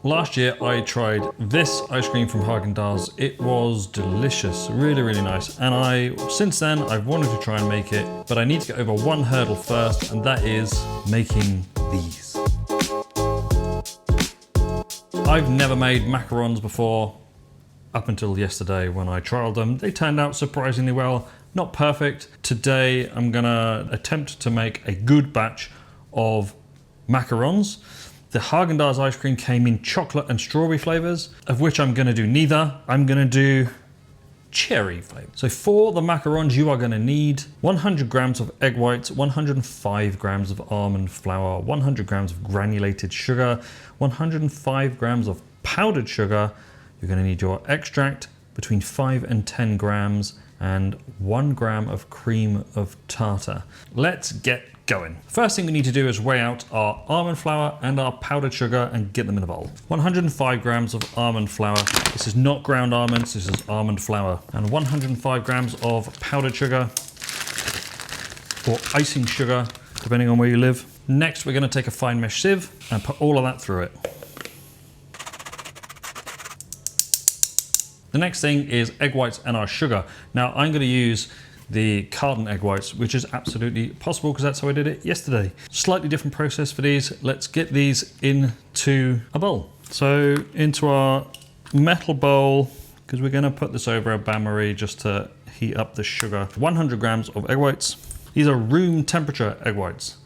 last year I tried this ice cream from Häagen-Dazs. It was delicious, really, really nice. And since then, I've wanted to try and make it, but I need to get over one hurdle first, and that is making these. I've never made macarons before, up until yesterday when I trialed them. They turned out surprisingly well, not perfect. Today, I'm gonna attempt to make a good batch of macarons. The Häagen-Dazs ice cream came in chocolate and strawberry flavors, of which I'm gonna do neither. I'm gonna do cherry flavor. So for the macarons, you are gonna need 100 grams of egg whites, 105 grams of almond flour, 100 grams of granulated sugar, 105 grams of powdered sugar. You're gonna need your extract, between 5 and 10 grams, and 1 gram of cream of tartar. Let's get going. First thing we need to do is weigh out our almond flour and our powdered sugar and get them in a bowl. 105 grams of almond flour. This is not ground almonds, this is almond flour. And 105 grams of powdered sugar, or icing sugar, depending on where you live. Next, we're gonna take a fine mesh sieve and put all of that through it. The next thing is egg whites and our sugar. Now I'm gonna use the carton egg whites, which is absolutely possible because that's how I did it yesterday. Slightly different process for these. Let's get these into a bowl. So into our metal bowl, because we're gonna put this over a bain-marie just to heat up the sugar. 100 grams of egg whites. These are room temperature egg whites.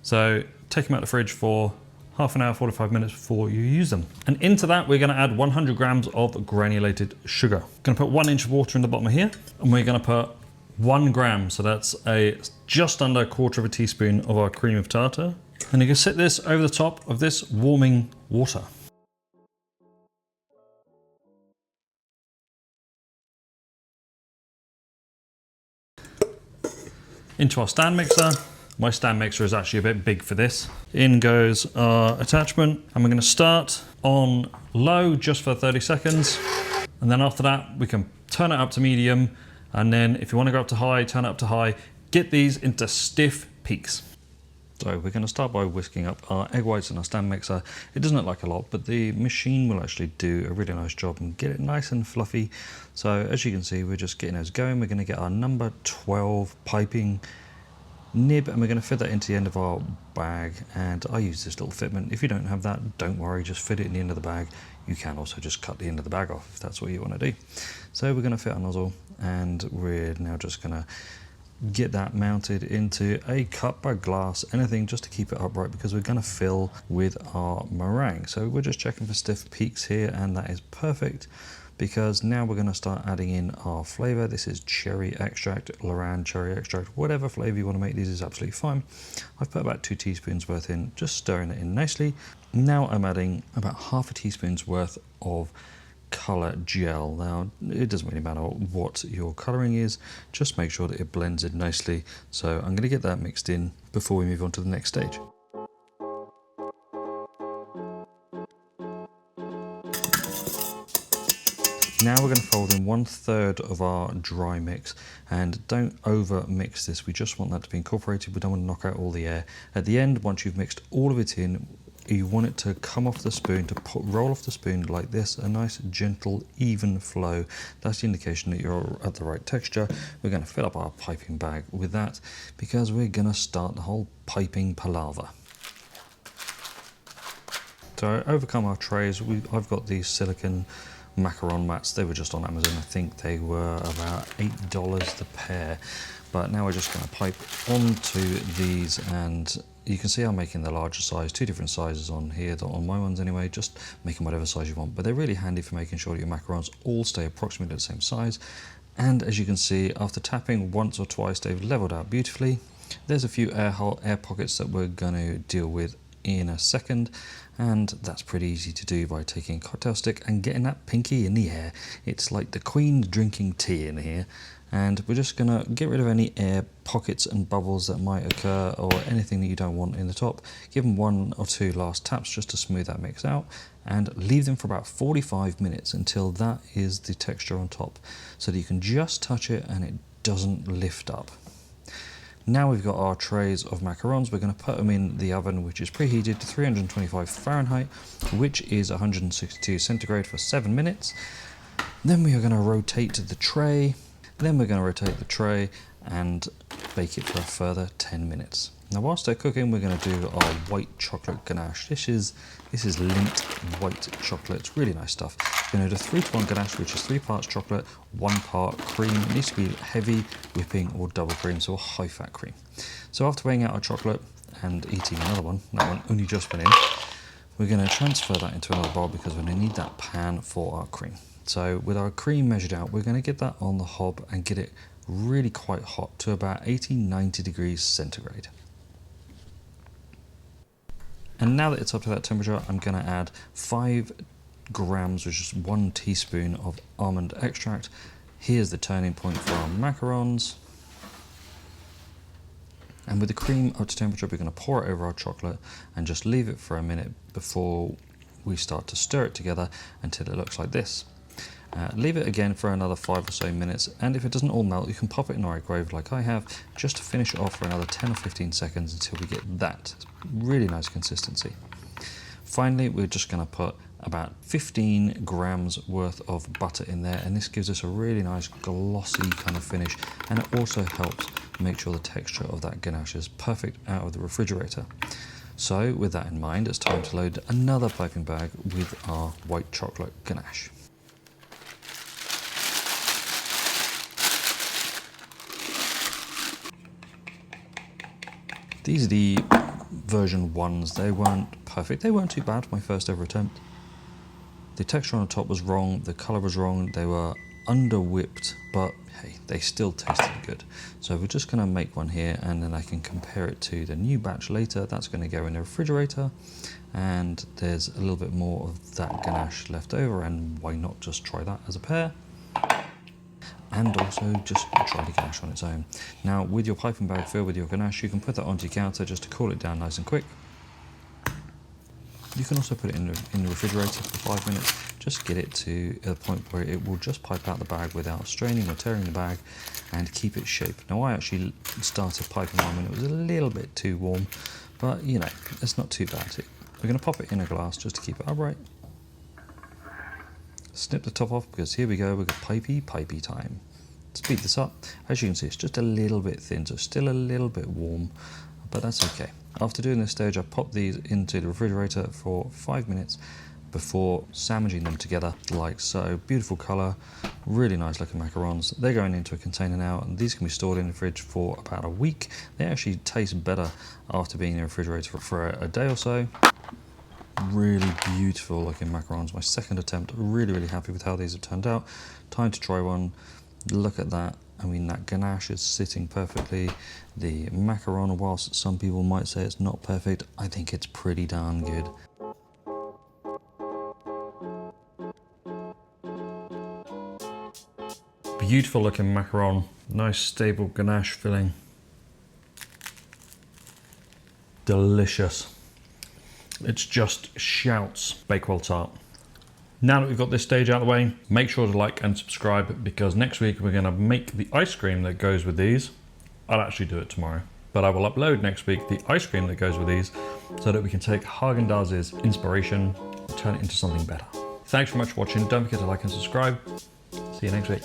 So take them out of the fridge for half an hour, 45 minutes before you use them. And into that, we're gonna add 100 grams of granulated sugar. Gonna put 1 inch of water in the bottom of here, and we're gonna put 1 gram, so that's just under a quarter of a teaspoon of our cream of tartar. And you can sit this over the top of this warming water. Into our stand mixer. My stand mixer is actually a bit big for this. In goes our attachment, and we're gonna start on low just for 30 seconds. And then after that, we can turn it up to medium. And then if you want to go up to high, turn it up to high. Get these into stiff peaks. So we're going to start by whisking up our egg whites in our stand mixer. It doesn't look like a lot, but the machine will actually do a really nice job and get it nice and fluffy. So as you can see, we're just getting those going. We're going to get our number 12 piping nib, and we're going to fit that into the end of our bag. And I use this little fitment. If you don't have that, don't worry, just fit it in the end of the bag. You can also just cut the end of the bag off if that's what you want to do. So we're going to fit our nozzle, and we're now just going to get that mounted into a cup or glass, anything just to keep it upright, because we're going to fill with our meringue. So we're just checking for stiff peaks here, and that is perfect, because now we're going to start adding in our flavor. This is cherry extract, Loran cherry extract, whatever flavor you want to make these is absolutely fine. I've put about 2 teaspoons worth in, just stirring it in nicely. Now I'm adding about half a teaspoon's worth of color gel. Now it doesn't really matter what your coloring is, just make sure that it blends in nicely. So I'm going to get that mixed in before we move on to the next stage. Now we're going to fold in 1/3 of our dry mix, and don't over mix this. We just want that to be incorporated. We don't want to knock out all the air. At the end, once you've mixed all of it in, you want it to come off the spoon, to roll off the spoon like this, a nice gentle even flow. That's the indication that you're at the right texture. We're going to fill up our piping bag with that, because we're going to start the whole piping palaver. To overcome our trays, I've got these silicone macaron mats. They were just on Amazon. I think they were about $8 the pair. But now we're just going to pipe onto these, and you can see I'm making the larger size, 2 different sizes on here, on my ones anyway. Just make them whatever size you want, but they're really handy for making sure that your macarons all stay approximately the same size. And as you can see, after tapping once or twice, they've leveled out beautifully. There's a few air pockets that we're going to deal with in a second, and that's pretty easy to do by taking a cocktail stick and getting that pinky in the air. It's like the Queen drinking tea in here. And we're just going to get rid of any air pockets and bubbles that might occur, or anything that you don't want in the top. Give them 1 or 2 last taps just to smooth that mix out, and leave them for about 45 minutes until that is the texture on top, so that you can just touch it and it doesn't lift up. Now we've got our trays of macarons. We're going to put them in the oven, which is preheated to 325 Fahrenheit, which is 162 centigrade for 7 minutes. Then we are going to rotate the tray. Then we're going to rotate the tray and bake it for a further 10 minutes. Now whilst they're cooking, we're going to do our white chocolate ganache. This is Lindt white chocolate. It's really nice stuff. We're going to do 3-to-1 ganache, which is 3 parts chocolate, 1 part cream. It needs to be heavy whipping or double cream, so a high fat cream. So after weighing out our chocolate and eating another one, that one only just went in, we're going to transfer that into another bowl because we're going to need that pan for our cream. So with our cream measured out, we're going to get that on the hob and get it really quite hot to about 80-90 degrees centigrade. And now that it's up to that temperature, I'm going to add 5 grams, which is 1 teaspoon of almond extract. Here's the turning point for our macarons. And with the cream up to temperature, we're going to pour it over our chocolate and just leave it for a minute before we start to stir it together until it looks like this. Leave it again for another 5 or so minutes, and if it doesn't all melt, you can pop it in the microwave like I have, just to finish it off for another 10 or 15 seconds until we get that really nice consistency. Finally, we're just going to put about 15 grams worth of butter in there, and this gives us a really nice glossy kind of finish, and it also helps make sure the texture of that ganache is perfect out of the refrigerator. So with that in mind, it's time to load another piping bag with our white chocolate ganache. These are the version 1s. They weren't perfect. They weren't too bad, my first ever attempt. The texture on the top was wrong, the colour was wrong, they were under whipped, but hey, they still tasted good. So we're just going to make one here, and then I can compare it to the new batch later. That's going to go in the refrigerator, and there's a little bit more of that ganache left over, and why not just try that as a pair? And also just try the ganache on its own. Now with your piping bag filled with your ganache, you can put that onto your counter just to cool it down nice and quick. You can also put it in the refrigerator for 5 minutes, just get it to a point where it will just pipe out the bag without straining or tearing the bag, and keep its shape. Now I actually started piping on when it was a little bit too warm, but you know, it's not too bad. We're going to pop it in a glass just to keep it upright. Snip the top off because here we go, we've got pipey time. Speed this up. As you can see, it's just a little bit thin, so still a little bit warm, but that's okay. After doing this stage, I popped these into the refrigerator for 5 minutes before sandwiching them together like so. Beautiful colour, really nice looking macarons. They're going into a container now, and these can be stored in the fridge for about a week. They actually taste better after being in the refrigerator for a day or so. Really beautiful looking macarons. My second attempt. Really happy with how these have turned out. Time to try one. Look at that. I mean, that ganache is sitting perfectly. The macaron, whilst some people might say it's not perfect, I think it's pretty darn good. Beautiful looking macaron. Nice stable ganache filling. Delicious. It's just shouts Bakewell tart. Now that we've got this stage out of the way, make sure to like and subscribe, because next week we're going to make the ice cream that goes with these. I'll actually do it tomorrow, but I will upload next week the ice cream that goes with these so that we can take Häagen-Dazs' inspiration and turn it into something better. Thanks very much for watching. Don't forget to like and subscribe. See you next week.